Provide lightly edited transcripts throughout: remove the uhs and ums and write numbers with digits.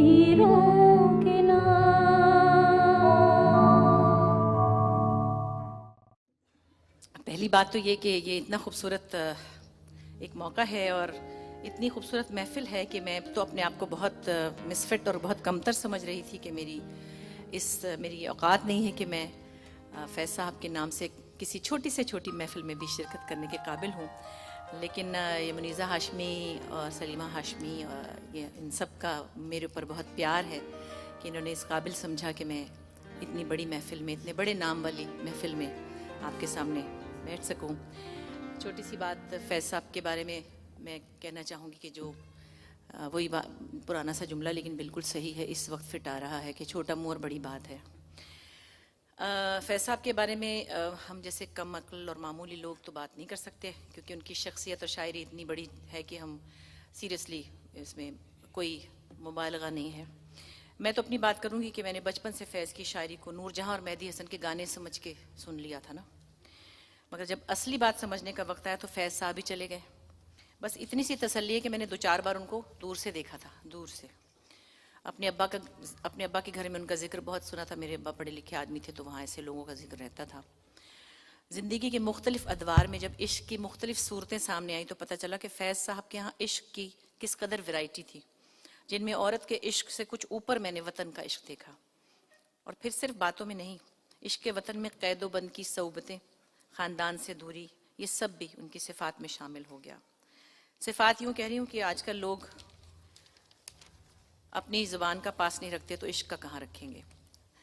पीरों के नाम। पहली बात तो ये कि ये इतना खूबसूरत एक मौका है और इतनी खूबसूरत महफिल है कि मैं तो अपने आप को बहुत मिसफिट और बहुत कमतर समझ रही थी कि मेरी औकात नहीं है कि मैं फैज़ साहब के नाम से किसी छोटी से छोटी महफिल में भी शिरकत करने के काबिल हूँ। लेकिन ये मुनीज़ा हाशमी और सलीमा हाशमी और ये इन सब का मेरे ऊपर बहुत प्यार है कि इन्होंने इस काबिल समझा कि मैं इतनी बड़ी महफिल में, इतने बड़े नाम वाली महफिल में आपके सामने बैठ सकूं। छोटी सी बात फैज़ साहब के बारे में मैं कहना चाहूँगी कि जो वही पुराना सा जुमला लेकिन बिल्कुल सही है, इस वक्त फिट आ रहा है कि छोटा मुँह और बड़ी बात है। फैज़ साहब के बारे में हम जैसे कम अक्ल और मामूली लोग तो बात नहीं कर सकते क्योंकि उनकी शख्सियत और शायरी इतनी बड़ी है कि हम सीरियसली इसमें कोई मुबालगा नहीं है। मैं तो अपनी बात करूँगी कि मैंने बचपन से फैज़ की शायरी को नूरजहाँ और मेहदी हसन के गाने समझ के सुन लिया था ना, मगर जब असली बात समझने का वक्त आया तो फैज़ साहब ही चले गए। बस इतनी सी तसल्ली है कि मैंने 2-4 बार उनको दूर से देखा था, दूर से। अपने अब्बा के घर में उनका जिक्र बहुत सुना था। मेरे अब्बा पढ़े लिखे आदमी थे तो वहाँ ऐसे लोगों का जिक्र रहता था। ज़िंदगी के मुख्तलिफ अदवार में जब इश्क की मुख्तलिफ सूरतें सामने आई तो पता चला कि फैज़ साहब के यहाँ इश्क की किस कदर वैरायटी थी, जिनमें औरत के इश्क से कुछ ऊपर मैंने वतन का इश्क देखा। और फिर सिर्फ बातों में नहीं, इश्क के वतन में कैदोबंद की सऊबतें, ख़ानदान से दूरी, ये सब भी उनकी सिफ़ात में शामिल हो गया। सिफ़ात यूँ कह रही हूँ कि आजकल लोग अपनी ज़ुबान का पास नहीं रखते तो इश्क का कहाँ रखेंगे।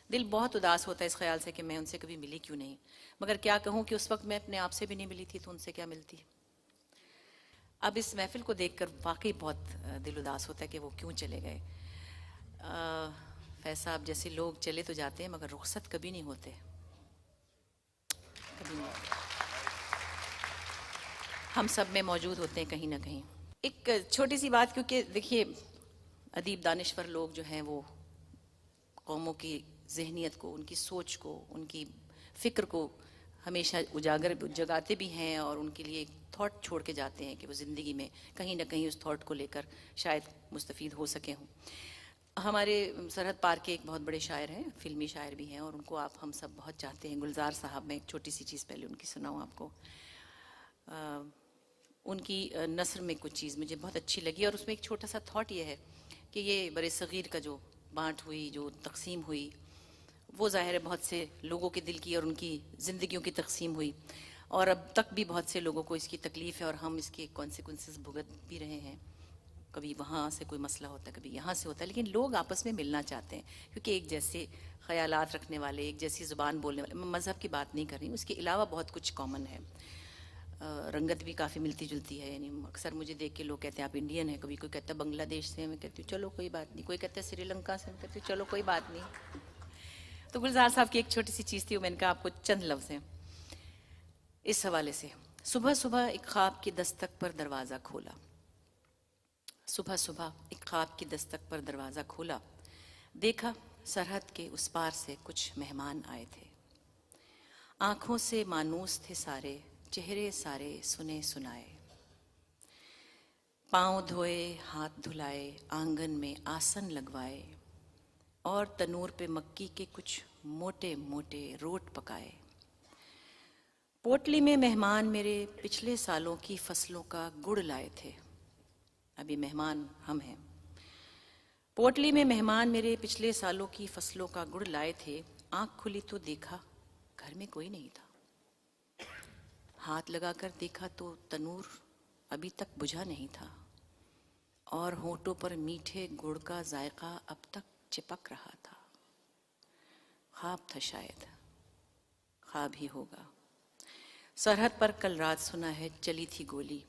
दिल बहुत उदास होता है इस ख्याल से कि मैं उनसे कभी मिली क्यों नहीं, मगर क्या कहूँ कि उस वक्त मैं अपने आप से भी नहीं मिली थी तो उनसे क्या मिलती। अब इस महफिल को देखकर वाकई बहुत दिल उदास होता है कि वो क्यों चले गए। फैज़ साहब जैसे लोग चले तो जाते हैं मगर रुखसत कभी नहीं होते, कभी नहीं होते। हम सब में मौजूद होते हैं कहीं ना कहीं। एक छोटी सी बात, क्योंकि देखिए अदीब दानिश्वर लोग जो हैं वो कौमों की जहनीत को, उनकी सोच को, उनकी फ़िक्र को हमेशा जगाते भी हैं और उनके लिए एक थॉट छोड़ के जाते हैं कि वो ज़िंदगी में कहीं ना कहीं उस थॉट को लेकर शायद मुस्तफ़ीद हो सके हों। हमारे सरहद पार के एक बहुत बड़े शायर हैं, फ़िल्मी शायर भी हैं और उनको हम सब बहुत चाहते हैं, गुलजार साहब। मैं एक छोटी सी चीज़ पहले उनकी सुनाऊँ आपको। उनकी नस्र में कुछ चीज़ मुझे बहुत अच्छी लगी और उसमें एक छोटा सा थॉट ये है कि ये बड़े सग़ीर का जो बाँट हुई, जो तक़सीम हुई, वो ज़ाहिर है बहुत से लोगों के दिल की और उनकी ज़िंदगियों की तक़सीम हुई और अब तक भी बहुत से लोगों को इसकी तकलीफ़ है और हम इसके कॉन्सिक्वेंसेस भुगत भी रहे हैं। कभी वहाँ से कोई मसला होता है, कभी यहाँ से होता है, लेकिन लोग आपस में मिलना चाहते हैं क्योंकि एक जैसे ख़यालात रखने वाले, एक जैसी ज़ुबान बोलने वाले। मैं मज़हब की बात नहीं कर रही हूँ, उसके अलावा बहुत कुछ कॉमन है। रंगत भी काफ़ी मिलती जुलती है। यानी अक्सर मुझे देख के लोग कहते हैं आप इंडियन हैं, कभी कोई कहता है बांग्लादेश से, मैं कहती हूँ चलो कोई बात नहीं, कोई कहता है श्रीलंका से, मैं कहती हूँ चलो कोई बात नहीं। तो गुलजार साहब की एक छोटी सी चीज़ थी, वो मैंने कहा आपको चंद लफ्ज़ हैं इस हवाले से। सुबह सुबह एक ख्वाब की दस्तक पर दरवाज़ा खोला, सुबह सुबह एक ख्वाब की दस्तक पर दरवाज़ा खोला, देखा सरहद के उस पार से कुछ मेहमान आए थे। आँखों से मानूस थे सारे, चेहरे सारे सुने सुनाए। पाँव धोए, हाथ धुलाए, आंगन में आसन लगवाए और तनूर पे मक्की के कुछ मोटे मोटे रोट पकाए। पोटली में मेहमान मेरे पिछले सालों की फसलों का गुड़ लाए थे। अभी मेहमान हम हैं। पोटली में मेहमान मेरे पिछले सालों की फसलों का गुड़ लाए थे। आँख खुली तो देखा घर में कोई नहीं था। हाथ लगाकर देखा तो तनूर अभी तक बुझा नहीं था और होठों पर मीठे गुड़ का जायका अब तक चिपक रहा था। ख्वाब था शायद, ख्वाब ही होगा। सरहद पर कल रात सुना है चली थी गोली,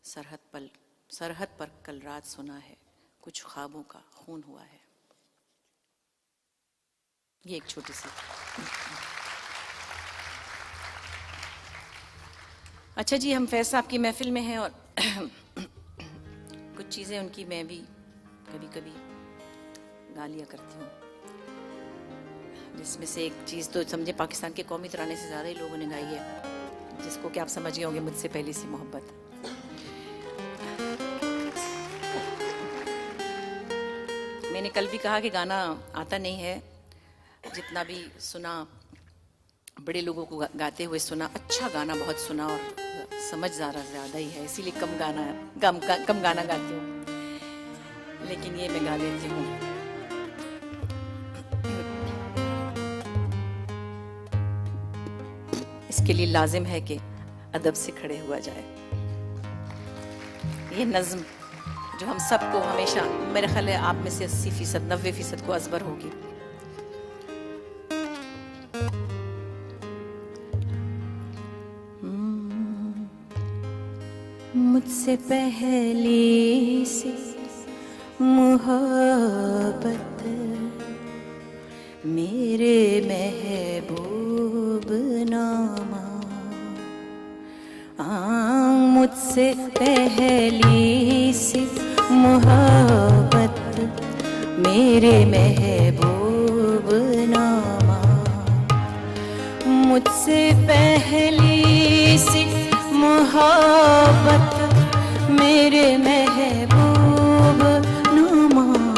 सरहद पर कल रात सुना है कुछ ख्वाबों का खून हुआ है। ये एक छोटी सी। अच्छा जी, हम फैज़ साहब की महफिल में हैं और कुछ चीज़ें उनकी मैं भी कभी कभी गा लिया करती हूँ, जिसमें से एक चीज़ तो समझे पाकिस्तान के कौमी तराने से ज़्यादा ही लोगों ने गाई है, जिसको कि आप समझ गए होंगे, मुझसे पहली सी मोहब्बत। मैंने कल भी कहा कि गाना आता नहीं है, जितना भी सुना बड़े लोगों को गाते हुए सुना, अच्छा गाना बहुत सुना और समझ ज़्यादा ही है, इसीलिए कम गाना गाती हूँ, लेकिन ये मैं गा लेती हूँ। इसके लिए लाजिम है कि अदब से खड़े हुआ जाए। ये नज्म जो हम सबको हमेशा, मेरे ख्याल है आप में से 80%, 90% को अजबर होगी। मुझसे पहली सी मोहब्बत मेरे महबूब नामा, मुझसे पहली सी मोहब्बत मेरे महबूब नामा, मुझसे पहली सी मोहब्बत मेरे महबूब नामा,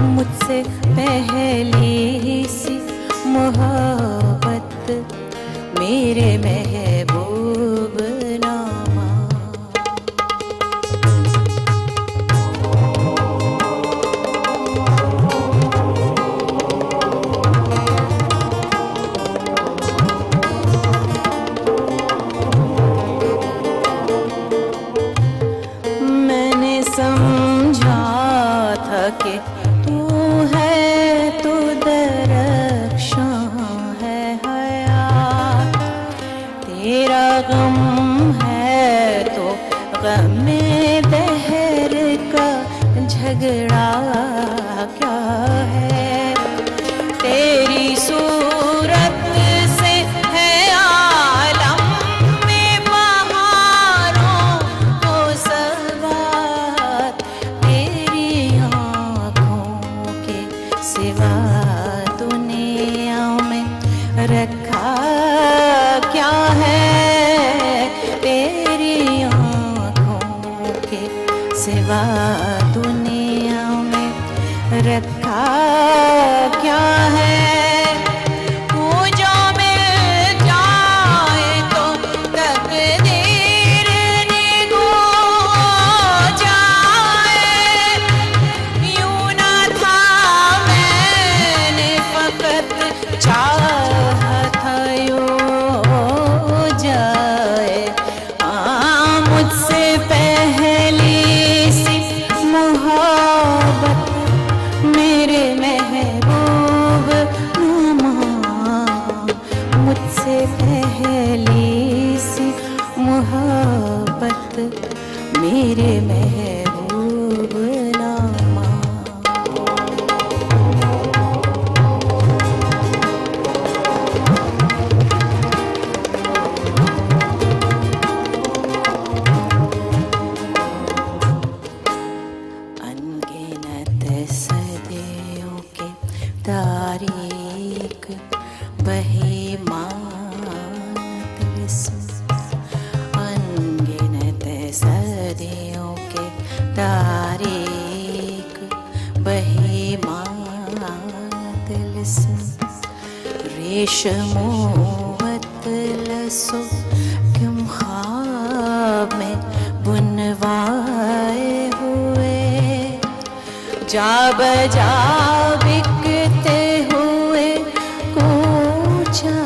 मुझसे पहली सी मोहब्बत मेरे महबूब नामा। मैंने समझा था कि तू है तो दरख्शां है हयात, तेरा गम है तो गमे दहर का झगड़ा क्या है, तेरी सूरत से है आलम में बहारों को सवार, तेरी आँखों के सिवा दुनिया में रखा क्या है, तेरी आँखों के सिवा दुनिया में रखा क्या है। तू जो मिल जाए तो तकदीर निगो जाए, यूं ना था मैंने फकत चाहा था यूं जाए। मुझसे पहली सी मोहब्बत मेरे महबूब नामा, मुझसे पहली सी मोहब्बत मेरे महबूब नामा। अनगिनत सदियों के तारीख बही मानत लिस्म, अनगिनत सदियों के तारीख बही मानत लिस्म, रेशमो अतलसो क्यों ख्वाब में बुनवाए हुए, जा बजा बिकते हुए कूचो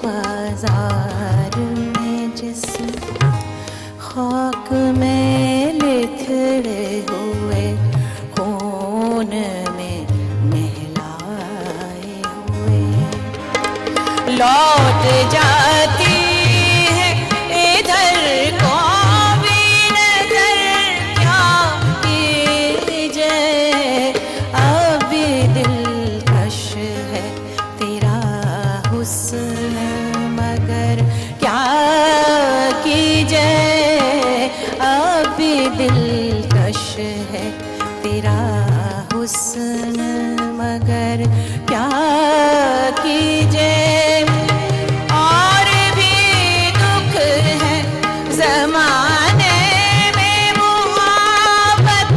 बाजार में, जिसम खाक में लिथड़े हुए खून में नहलाए हुए, लौट जाती है इधर को भी नजर क्या कीजिए, अब दिलकश है तेरा हुस्न मगर क्या कीजिए, अब दिलकश है तेरा हुस्न मगर क्या कीजिए। और भी दुख है जमाने में मोहब्बत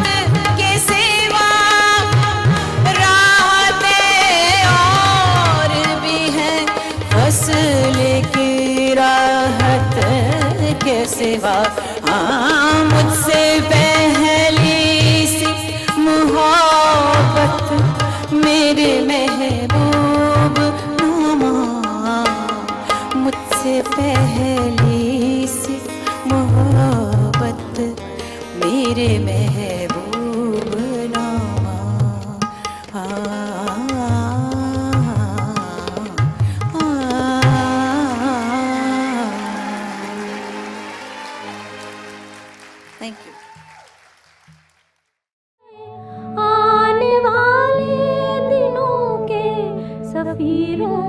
के सिवा सिवा, हाँ मुझसे पहली सी मोहब्बत मेरे महबूब नामा, मुझसे पहली सी मोहब्बत मेरे महबूब नामा। Thank you. आने वाले दिनों के सफीरों